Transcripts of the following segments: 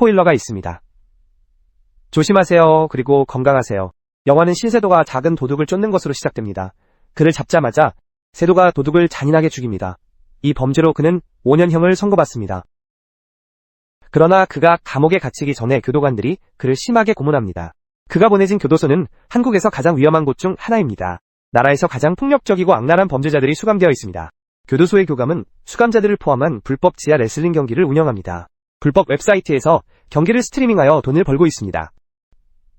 스포일러가 있습니다. 조심하세요. 그리고 건강하세요. 영화는 신세도가 작은 도둑을 쫓는 것으로 시작됩니다. 그를 잡자마자 세도가 도둑을 잔인하게 죽입니다. 이 범죄로 그는 5년형을 선고받습니다. 그러나 그가 감옥에 갇히기 전에 교도관들이 그를 심하게 고문합니다. 그가 보내진 교도소는 한국에서 가장 위험한 곳 중 하나입니다. 나라에서 가장 폭력적이고 악랄한 범죄자들이 수감되어 있습니다. 교도소의 교감은 수감자들을 포함한 불법 지하 레슬링 경기를 운영합니다. 불법 웹사이트에서 경기를 스트리밍하여 돈을 벌고 있습니다.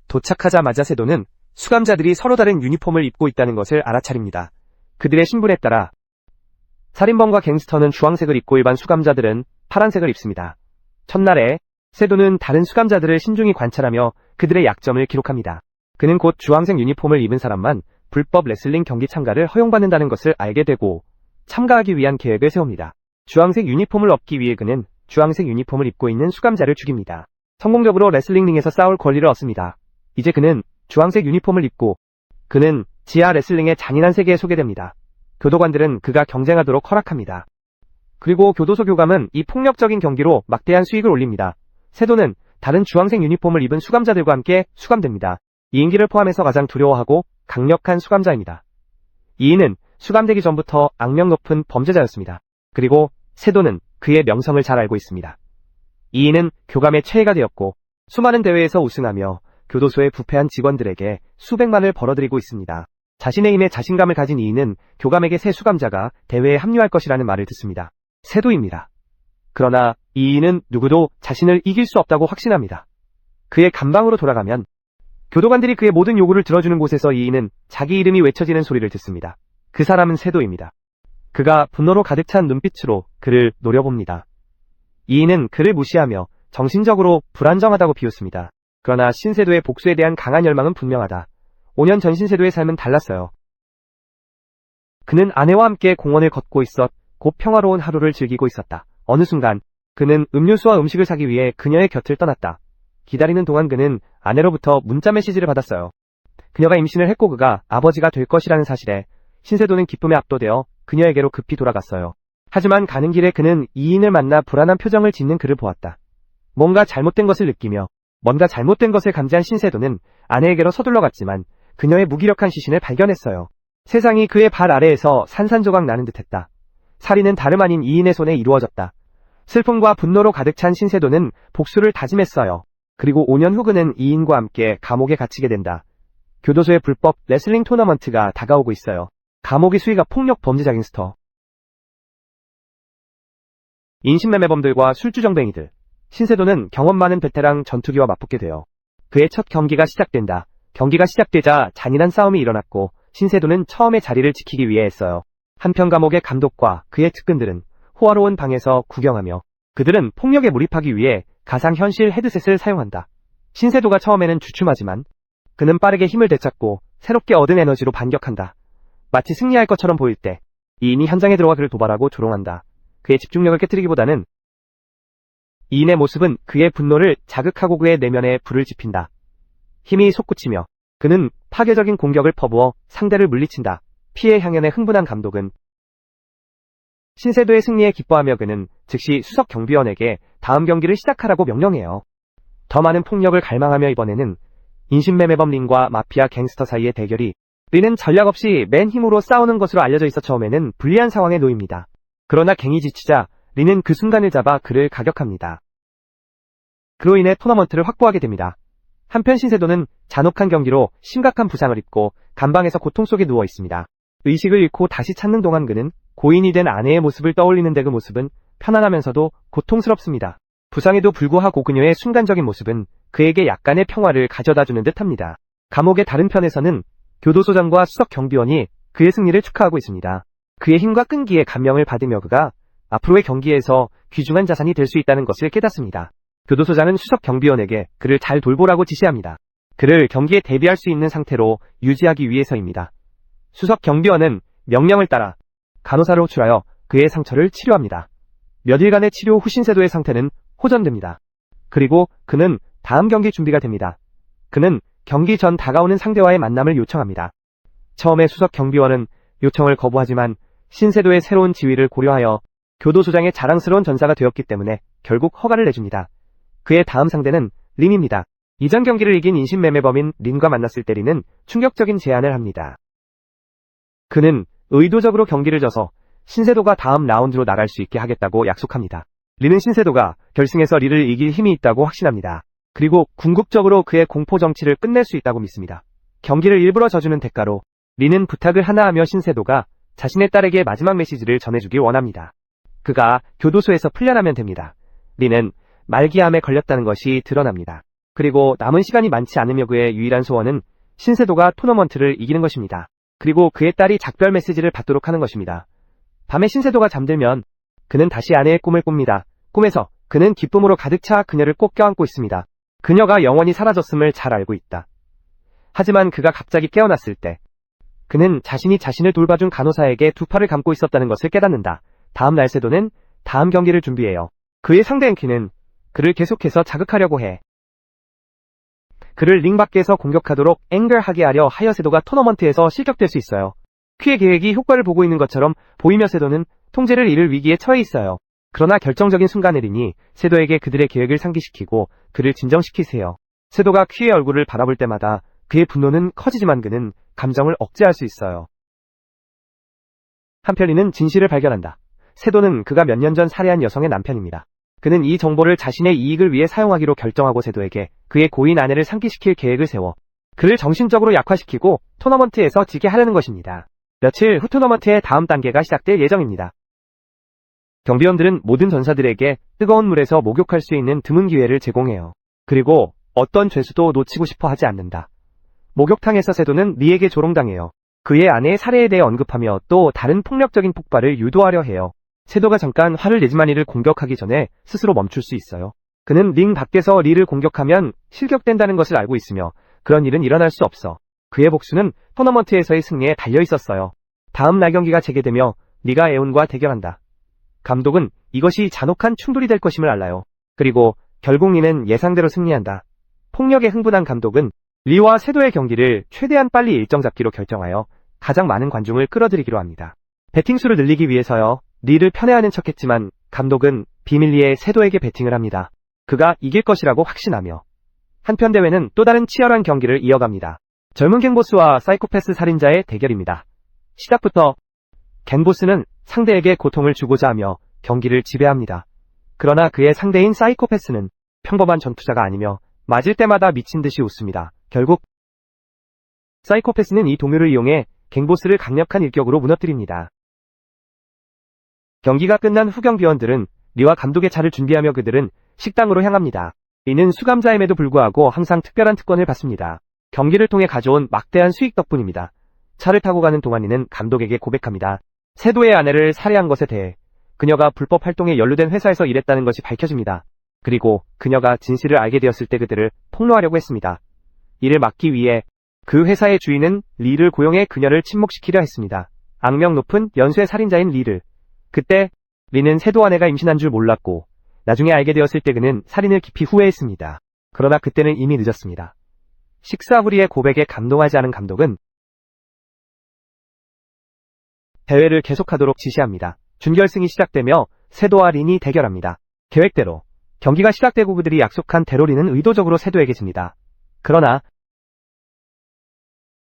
도착하자마자 세도는 수감자들이 서로 다른 유니폼을 입고 있다는 것을 알아차립니다. 그들의 신분에 따라 살인범과 갱스터는 주황색을 입고 일반 수감자들은 파란색을 입습니다. 첫날에 세도는 다른 수감자들을 신중히 관찰하며 그들의 약점을 기록합니다. 그는 곧 주황색 유니폼을 입은 사람만 불법 레슬링 경기 참가를 허용받는다는 것을 알게 되고 참가하기 위한 계획을 세웁니다. 주황색 유니폼을 얻기 위해 그는 주황색 유니폼을 입고 있는 수감자를 죽입니다. 성공적으로 레슬링 링에서 싸울 권리를 얻습니다. 이제 그는 주황색 유니폼을 입고 그는 지하 레슬링의 잔인한 세계에 소개됩니다. 교도관들은 그가 경쟁하도록 허락합니다. 그리고 교도소 교감은 이 폭력적인 경기로 막대한 수익을 올립니다. 세도는 다른 주황색 유니폼을 입은 수감자들과 함께 수감됩니다. 이인기를 포함해서 가장 두려워하고 강력한 수감자입니다. 이인은 수감되기 전부터 악명 높은 범죄자였습니다. 그리고 세도는 그의 명성을 잘 알고 있습니다. 이인은 교감의 최애가 되었고 수많은 대회에서 우승하며 교도소의 부패한 직원들에게 수백만을 벌어들이고 있습니다. 자신의 힘에 자신감을 가진 이인은 교감에게 새 수감자가 대회에 합류할 것이라는 말을 듣습니다. 세도입니다. 그러나 이인은 누구도 자신을 이길 수 없다고 확신합니다. 그의 감방으로 돌아가면 교도관들이 그의 모든 요구를 들어주는 곳에서 이인은 자기 이름이 외쳐지는 소리를 듣습니다. 그 사람은 세도입니다. 그가 분노로 가득 찬 눈빛으로 그를 노려봅니다. 이인은 그를 무시하며 정신적으로 불안정하다고 비웃습니다. 그러나 신세도의 복수에 대한 강한 열망은 분명하다. 5년 전 신세도의 삶은 달랐어요. 그는 아내와 함께 공원을 걷고 있어 곧 평화로운 하루를 즐기고 있었다. 어느 순간 그는 음료수와 음식을 사기 위해 그녀의 곁을 떠났다. 기다리는 동안 그는 아내로부터 문자 메시지를 받았어요. 그녀가 임신을 했고 그가 아버지가 될 것이라는 사실에 신세도는 기쁨에 압도되어 그녀에게로 급히 돌아갔어요. 하지만 가는 길에 그는 이인을 만나 불안한 표정을 짓는 그를 보았다. 뭔가 잘못된 것을 느끼며 뭔가 잘못된 것을 감지한 신세도는 아내에게로 서둘러 갔지만 그녀의 무기력한 시신을 발견했어요. 세상이 그의 발 아래에서 산산조각 나는 듯했다. 살인은 다름 아닌 이인의 손에 이루어졌다. 슬픔과 분노로 가득 찬 신세도는 복수를 다짐했어요. 그리고 5년 후 그는 이인과 함께 감옥에 갇히게 된다. 교도소의 불법 레슬링 토너먼트가 다가오고 있어요. 감옥의 수위가 폭력 범죄자 갱스터, 인신매매범들과 술주정뱅이들. 신세도는 경험 많은 베테랑 전투기와 맞붙게 돼요. 그의 첫 경기가 시작된다. 경기가 시작되자 잔인한 싸움이 일어났고 신세도는 처음에 자리를 지키기 위해 했어요. 한편 감옥의 감독과 그의 측근들은 호화로운 방에서 구경하며 그들은 폭력에 몰입하기 위해 가상현실 헤드셋을 사용한다. 신세도가 처음에는 주춤하지만 그는 빠르게 힘을 되찾고 새롭게 얻은 에너지로 반격한다. 마치 승리할 것처럼 보일 때 이인이 현장에 들어와 그를 도발하고 조롱한다. 그의 집중력을 깨뜨리기보다는 이인의 모습은 그의 분노를 자극하고 그의 내면에 불을 지핀다. 힘이 솟구치며 그는 파괴적인 공격을 퍼부어 상대를 물리친다. 피해 향연에 흥분한 감독은 신세도의 승리에 기뻐하며 그는 즉시 수석 경비원에게 다음 경기를 시작하라고 명령해요. 더 많은 폭력을 갈망하며 이번에는 인신매매범 린과 마피아 갱스터 사이의 대결이 린은 전략 없이 맨 힘으로 싸우는 것으로 알려져 있어 처음에는 불리한 상황에 놓입니다. 그러나 갱이 지치자 린은 그 순간을 잡아 그를 가격합니다. 그로 인해 토너먼트를 확보하게 됩니다. 한편 신세도는 잔혹한 경기로 심각한 부상을 입고 감방에서 고통 속에 누워 있습니다. 의식을 잃고 다시 찾는 동안 그는 고인이 된 아내의 모습을 떠올리는데 그 모습은 편안하면서도 고통스럽습니다. 부상에도 불구하고 그녀의 순간적인 모습은 그에게 약간의 평화를 가져다주는 듯합니다. 감옥의 다른 편에서는 교도소장과 수석 경비원이 그의 승리를 축하하고 있습니다. 그의 힘과 끈기에 감명을 받으며 그가 앞으로의 경기에서 귀중한 자산이 될 수 있다는 것을 깨닫습니다. 교도소장은 수석 경비원에게 그를 잘 돌보라고 지시합니다. 그를 경기에 대비할 수 있는 상태로 유지하기 위해서입니다. 수석 경비원은 명령을 따라 간호사를 호출하여 그의 상처를 치료합니다. 몇 일간의 치료 후 신세도의 상태는 호전됩니다. 그리고 그는 다음 경기 준비가 됩니다. 그는 경기 전 다가오는 상대와의 만남을 요청합니다. 처음에 수석 경비원은 요청을 거부하지만 신세도의 새로운 지위를 고려하여 교도소장의 자랑스러운 전사가 되었기 때문에 결국 허가를 내줍니다. 그의 다음 상대는 린입니다. 이전 경기를 이긴 인신매매범인 린과 만났을 때 린은 충격적인 제안을 합니다. 그는 의도적으로 경기를 져서 신세도가 다음 라운드로 나갈 수 있게 하겠다고 약속합니다. 린은 신세도가 결승에서 리를 이길 힘이 있다고 확신합니다. 그리고 궁극적으로 그의 공포 정치를 끝낼 수 있다고 믿습니다. 경기를 일부러 져주는 대가로 린은 부탁을 하나 하며 신세도가 자신의 딸에게 마지막 메시지를 전해주길 원합니다. 그가 교도소에서 풀려나면 됩니다. 린은 말기암에 걸렸다는 것이 드러납니다. 그리고 남은 시간이 많지 않으며 그의 유일한 소원은 신세도가 토너먼트를 이기는 것입니다. 그리고 그의 딸이 작별 메시지를 받도록 하는 것입니다. 밤에 신세도가 잠들면 그는 다시 아내의 꿈을 꿉니다. 꿈에서 그는 기쁨으로 가득 차 그녀를 꼭 껴안고 있습니다. 그녀가 영원히 사라졌음을 잘 알고 있다. 하지만 그가 갑자기 깨어났을 때 그는 자신이 자신을 돌봐준 간호사에게 두 팔을 감고 있었다는 것을 깨닫는다. 다음 날 세도는 다음 경기를 준비해요. 그의 상대 앤키는 그를 계속해서 자극하려고 해. 그를 링 밖에서 공격하도록 앵글하게 하려 하여 세도가 토너먼트에서 실격될 수 있어요. 퀴의 계획이 효과를 보고 있는 것처럼 보이며 세도는 통제를 잃을 위기에 처해 있어요. 그러나 결정적인 순간에 린이 세도에게 그들의 계획을 상기시키고 그를 진정시키세요. 세도가 퀴의 얼굴을 바라볼 때마다 그의 분노는 커지지만 그는 감정을 억제할 수 있어요. 한편 린은 진실을 발견한다. 세도는 그가 몇 년 전 살해한 여성의 남편입니다. 그는 이 정보를 자신의 이익을 위해 사용하기로 결정하고 세도에게 그의 고인 아내를 상기시킬 계획을 세워 그를 정신적으로 약화시키고 토너먼트에서 지게 하려는 것입니다. 며칠 후 토너먼트의 다음 단계가 시작될 예정입니다. 경비원들은 모든 전사들에게 뜨거운 물에서 목욕할 수 있는 드문 기회를 제공해요. 그리고 어떤 죄수도 놓치고 싶어 하지 않는다. 목욕탕에서 세도는 리에게 조롱당해요. 그의 아내의 살해에 대해 언급하며 또 다른 폭력적인 폭발을 유도하려 해요. 세도가 잠깐 화를 내지만 이를 공격하기 전에 스스로 멈출 수 있어요. 그는 링 밖에서 리를 공격하면 실격된다는 것을 알고 있으며 그런 일은 일어날 수 없어. 그의 복수는 토너먼트에서의 승리에 달려 있었어요. 다음 날 경기가 재개되며 리가 에온과 대결한다. 감독은 이것이 잔혹한 충돌이 될 것임을 알아요. 그리고 결국 리는 예상대로 승리한다. 폭력에 흥분한 감독은 리와 세도의 경기를 최대한 빨리 일정 잡기로 결정하여 가장 많은 관중을 끌어들이기로 합니다. 배팅 수를 늘리기 위해서요. 리를 편애하는 척했지만 감독은 비밀리에 세도에게 배팅을 합니다. 그가 이길 것이라고 확신하며 한편 대회는 또 다른 치열한 경기를 이어갑니다. 젊은 갱보스와 사이코패스 살인자의 대결입니다. 시작부터 갱보스는 상대에게 고통을 주고자 하며 경기를 지배합니다. 그러나 그의 상대인 사이코패스는 평범한 전투자가 아니며 맞을 때마다 미친 듯이 웃습니다. 결국 사이코패스는 이 동요를 이용해 갱보스를 강력한 일격으로 무너뜨립니다. 경기가 끝난 후 경비원들은 리와 감독의 차를 준비하며 그들은 식당으로 향합니다. 이는 수감자임에도 불구하고 항상 특별한 특권을 받습니다. 경기를 통해 가져온 막대한 수익 덕분입니다. 차를 타고 가는 동안 이는 감독에게 고백합니다. 세도의 아내를 살해한 것에 대해 그녀가 불법 활동에 연루된 회사에서 일했다는 것이 밝혀집니다. 그리고 그녀가 진실을 알게 되었을 때 그들을 폭로하려고 했습니다. 이를 막기 위해 그 회사의 주인은 리를 고용해 그녀를 침묵시키려 했습니다. 악명 높은 연쇄 살인자인 리를. 그때 리는 세도 아내가 임신한 줄 몰랐고 나중에 알게 되었을 때 그는 살인을 깊이 후회했습니다. 그러나 그때는 이미 늦었습니다. 식사 후 리의 고백에 감동하지 않은 감독은 대회를 계속하도록 지시합니다. 준결승이 시작되며 세도와 린이 대결합니다. 계획대로 경기가 시작되고 그들이 약속한 대로 린은 의도적으로 세도에게 집니다. 그러나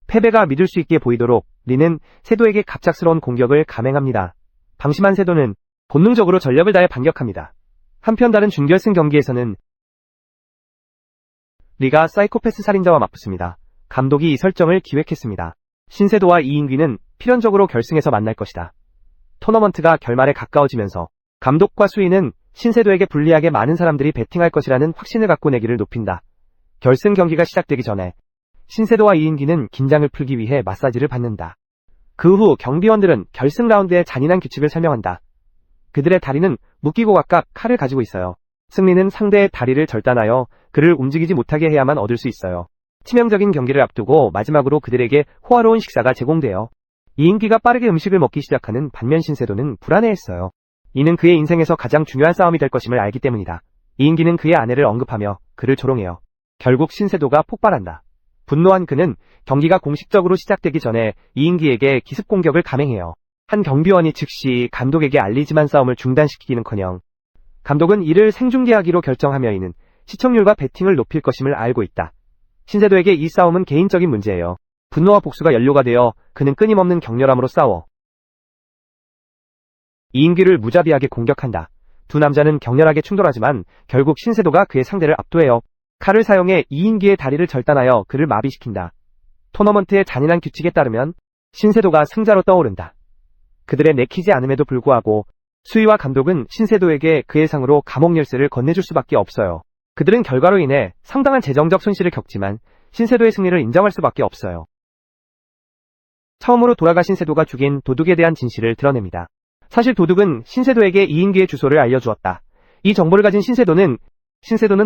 패배가 믿을 수 있게 보이도록 린은 세도에게 갑작스러운 공격을 감행합니다. 방심한 세도는 본능적으로 전력을 다해 반격합니다. 한편 다른 준결승 경기에서는 리가 사이코패스 살인자와 맞붙습니다. 감독이 이 설정을 기획했습니다. 신세도와 이인귀는 필연적으로 결승에서 만날 것이다. 토너먼트가 결말에 가까워지면서 감독과 수인은 신세도에게 불리하게 많은 사람들이 베팅할 것이라는 확신을 갖고 내기를 높인다. 결승 경기가 시작되기 전에 신세도와 이인귀는 긴장을 풀기 위해 마사지를 받는다. 그 후 경비원들은 결승 라운드의 잔인한 규칙을 설명한다. 그들의 다리는 묶이고 각각 칼을 가지고 있어요. 승리는 상대의 다리를 절단하여 그를 움직이지 못하게 해야만 얻을 수 있어요. 치명적인 경기를 앞두고 마지막으로 그들에게 호화로운 식사가 제공돼요. 이인귀가 빠르게 음식을 먹기 시작하는 반면 신세도는 불안해했어요. 이는 그의 인생에서 가장 중요한 싸움이 될 것임을 알기 때문이다. 이인귀는 그의 아내를 언급하며 그를 조롱해요. 결국 신세도가 폭발한다. 분노한 그는 경기가 공식적으로 시작되기 전에 이인귀에게 기습 공격을 감행해요. 한 경비원이 즉시 감독에게 알리지만 싸움을 중단시키기는커녕 감독은 이를 생중계하기로 결정하며 이는 시청률과 배팅을 높일 것임을 알고 있다. 신세도에게 이 싸움은 개인적인 문제예요. 분노와 복수가 연료가 되어 그는 끊임없는 격렬함으로 싸워 이인규를 무자비하게 공격한다. 두 남자는 격렬하게 충돌하지만 결국 신세도가 그의 상대를 압도해요. 칼을 사용해 이인규의 다리를 절단하여 그를 마비시킨다. 토너먼트의 잔인한 규칙에 따르면 신세도가 승자로 떠오른다. 그들의 내키지 않음에도 불구하고 수위와 감독은 신세도에게 그의 상으로 감옥 열쇠를 건네줄 수밖에 없어요. 그들은 결과로 인해 상당한 재정적 손실을 겪지만 신세도의 승리를 인정할 수밖에 없어요. 처음으로 돌아가신 세도가 죽인 도둑에 대한 진실을 드러냅니다. 사실 도둑은 신세도에게 이인규의 주소를 알려주었다. 이 정보를 가진 신세도는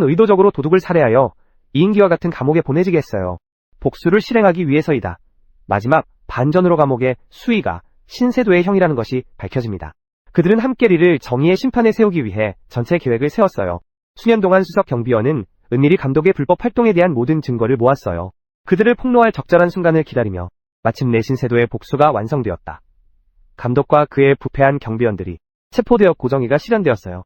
의도적으로 도둑을 살해하여 이인규와 같은 감옥에 보내지게 했어요. 복수를 실행하기 위해서이다. 마지막 반전으로 감옥에 수위가 신세도의 형이라는 것이 밝혀집니다. 그들은 함께리를 정의의 심판에 세우기 위해 전체 계획을 세웠어요. 수년 동안 수석 경비원은 은밀히 감독의 불법 활동에 대한 모든 증거를 모았어요. 그들을 폭로할 적절한 순간을 기다리며 마침내 신세도의 복수가 완성되었다. 감독과 그의 부패한 경비원들이 체포되어 고정위가 실현되었어요.